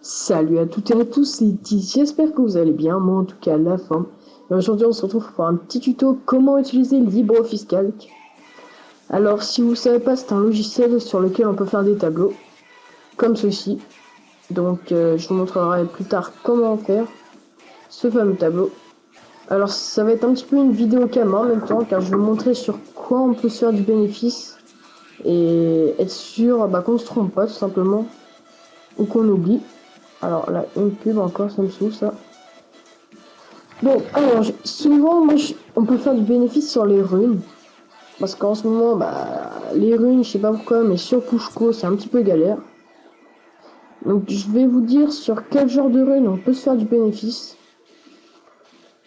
Salut à toutes et à tous, c'est Iti, j'espère que vous allez bien, moi en tout cas la forme. Et aujourd'hui on se retrouve pour un petit tuto comment utiliser LibreOffice Calc. Alors si vous ne savez pas, c'est un logiciel sur lequel on peut faire des tableaux, comme ceci. Donc je vous montrerai plus tard comment faire ce fameux tableau. Alors ça va être un petit peu une vidéo cam en même temps, car je vais vous montrer sur quoi on peut se faire du bénéfice et être sûr qu'on ne se trompe pas tout simplement, ou qu'on oublie. Alors là, une pub encore, ça me saoule ça. Bon, alors, souvent, on peut faire du bénéfice sur les runes. Parce qu'en ce moment, les runes, je sais pas pourquoi, mais sur Pushko, c'est un petit peu galère. Donc, je vais vous dire sur quel genre de runes on peut se faire du bénéfice.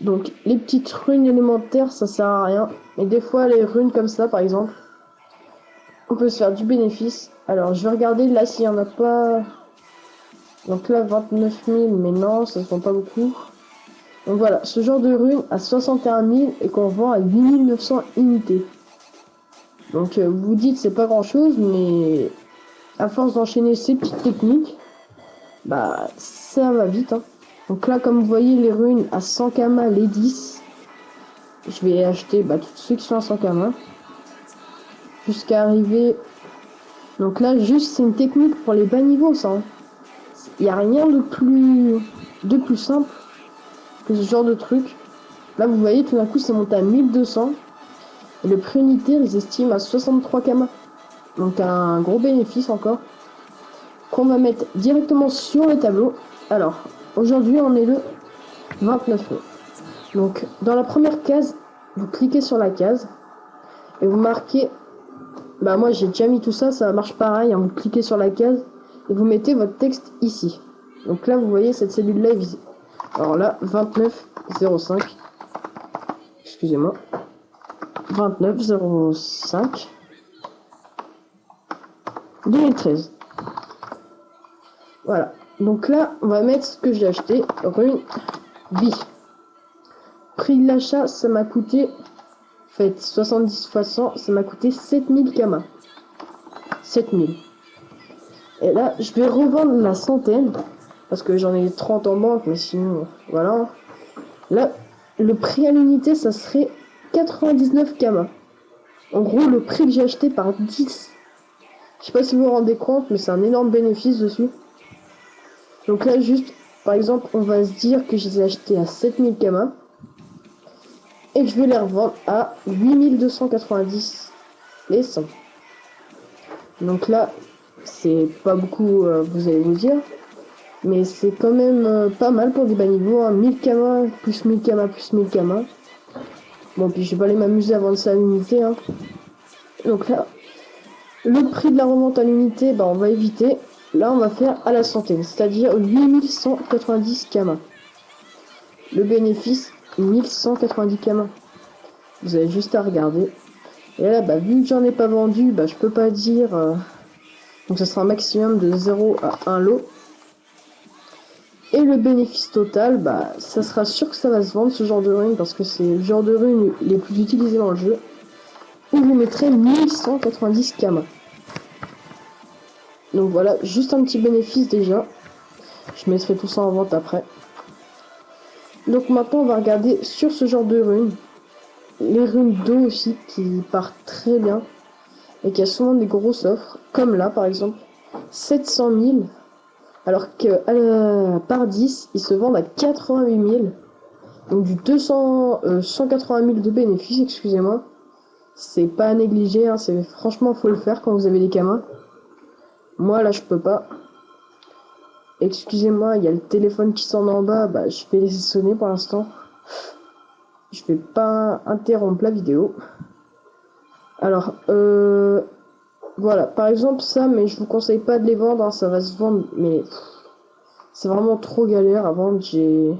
Donc, les petites runes élémentaires, ça sert à rien. Mais des fois, les runes comme ça, par exemple, on peut se faire du bénéfice. Alors, je vais regarder là s'il y en a pas. Donc là, 29 000, mais non, ça se vend pas beaucoup. Donc voilà, ce genre de rune à 61 000 et qu'on vend à 8 900 unités. Donc vous vous dites c'est pas grand chose, mais à force d'enchaîner ces petites techniques, ça va vite. Hein. Donc là, comme vous voyez, les runes à 100 kama, les 10, je vais acheter tous ceux qui sont à 100 kama. Jusqu'à arriver. Donc là, juste c'est une technique pour les bas niveaux, ça. Hein. Il n'y a rien de plus simple que ce genre de truc. Là, vous voyez, tout d'un coup, c'est monté à 1200. Et le prix unitaire, ils estiment à 63 kama. Donc, un gros bénéfice encore. Qu'on va mettre directement sur le tableau. Alors, aujourd'hui, on est le 29 mai. Donc, dans la première case, vous cliquez sur la case. Et vous marquez. Moi, j'ai déjà mis tout ça, ça marche pareil. Hein, vous cliquez sur la case. Et vous mettez votre texte ici. Donc là, vous voyez, cette cellule-là est visée. Alors là, 29,05. Excusez-moi. 29,05. 2013. Voilà. Donc là, on va mettre ce que j'ai acheté. Rune B. Prix de l'achat, ça m'a coûté. Faites 70 fois 100, ça m'a coûté 7000 kama. 7000. Et là, je vais revendre la centaine. Parce que j'en ai 30 en banque, mais sinon, voilà. Là, le prix à l'unité, ça serait 99 kama. En gros, le prix que j'ai acheté par 10. Je sais pas si vous vous rendez compte, mais c'est un énorme bénéfice dessus. Donc là, juste, par exemple, on va se dire que je les ai achetés à 7000 kama. Et que je vais les revendre à 8290 les 100. Donc là, c'est pas beaucoup, vous allez vous dire. Mais c'est quand même pas mal pour des bas niveaux. Hein. 1000 kama, plus 1000 kama, plus 1000 kama. Bon, puis je vais pas aller m'amuser à vendre ça à l'unité. Hein. Donc là, le prix de la revente à l'unité, on va éviter. Là, on va faire à la centaine, c'est-à-dire 8190 kama. Le bénéfice, 1190 kama. Vous avez juste à regarder. Et là, vu que j'en ai pas vendu, je peux pas dire. Donc ça sera un maximum de 0 à 1 lot. Et le bénéfice total, ça sera sûr que ça va se vendre ce genre de rune parce que c'est le genre de rune les plus utilisés dans le jeu. Où vous mettrez 1190 kama. Donc voilà, juste un petit bénéfice déjà. Je mettrai tout ça en vente après. Donc maintenant on va regarder sur ce genre de runes. Les runes d'eau aussi qui partent très bien. Et qui a souvent des grosses offres. Comme là par exemple. 700 000. Alors que par 10, ils se vendent à 88 000. Donc du 180 000 de bénéfices, excusez-moi. C'est pas à négliger, hein, franchement faut le faire quand vous avez des kamas. Moi là je peux pas. Excusez-moi, il y a le téléphone qui sonne en bas, je vais laisser sonner pour l'instant. Je vais pas interrompre la vidéo. Alors, voilà, par exemple ça, mais je vous conseille pas de les vendre, hein, ça va se vendre, mais c'est vraiment trop galère à vendre, j'ai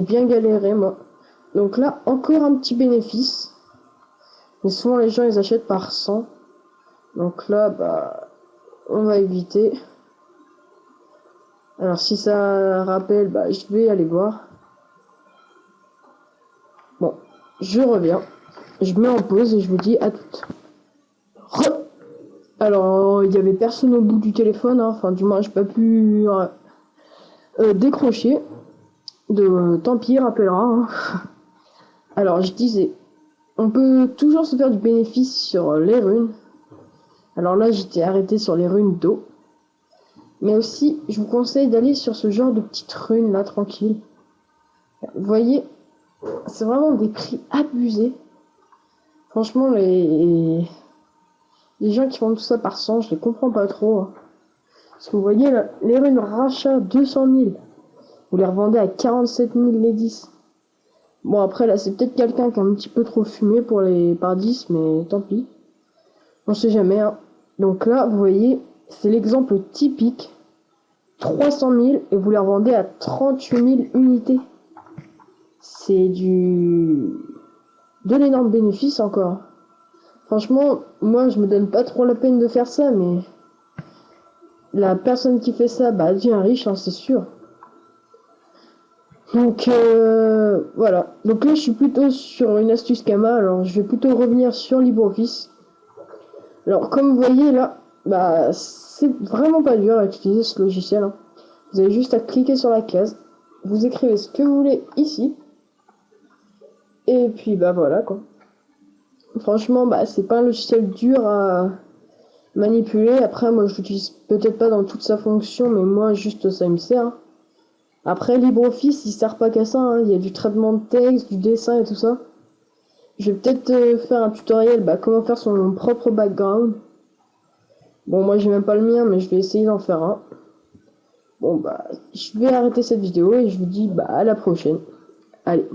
bien galéré moi. Donc là, encore un petit bénéfice. Mais souvent les gens ils achètent par 100. Donc là, on va éviter. Alors si ça rappelle, je vais aller voir. Bon, je reviens. Je mets en pause et je vous dis à toutes. Alors, il y avait personne au bout du téléphone, hein. Enfin du moins j'ai pas pu décroché de tant pis, rappellera. Hein. Alors, je disais, on peut toujours se faire du bénéfice sur les runes. Alors là, j'étais arrêté sur les runes d'eau. Mais aussi, je vous conseille d'aller sur ce genre de petites runes là, tranquille. Vous voyez, c'est vraiment des prix abusés. Franchement, les gens qui font tout ça par 100, je les comprends pas trop. Hein. Parce que vous voyez, là, les runes rachat 200 000. Vous les revendez à 47 000 les 10. Bon, après, là, c'est peut-être quelqu'un qui a un petit peu trop fumé pour les par 10, mais tant pis. On sait jamais. Hein. Donc là, vous voyez, c'est l'exemple typique. 300 000 et vous les revendez à 38 000 unités. C'est de l'énorme bénéfice encore. Franchement, moi, je me donne pas trop la peine de faire ça, mais la personne qui fait ça, bah, devient riche, hein, c'est sûr. Donc, voilà. Donc là, je suis plutôt sur une astuce Kama, alors je vais plutôt revenir sur LibreOffice. Alors, comme vous voyez là, bah, c'est vraiment pas dur à utiliser ce logiciel. Hein. Vous avez juste à cliquer sur la case, vous écrivez ce que vous voulez ici, et puis bah voilà quoi. Franchement, bah c'est pas un logiciel dur à manipuler. Après, moi je l'utilise peut-être pas dans toute sa fonction, mais moi juste ça me sert. Après, LibreOffice il sert pas qu'à ça, hein. Il y a du traitement de texte, du dessin et tout ça. Je vais peut-être faire un tutoriel, bah comment faire son propre background. Bon, moi j'ai même pas le mien, mais je vais essayer d'en faire un. Bon bah, je vais arrêter cette vidéo et je vous dis bah à la prochaine. Allez.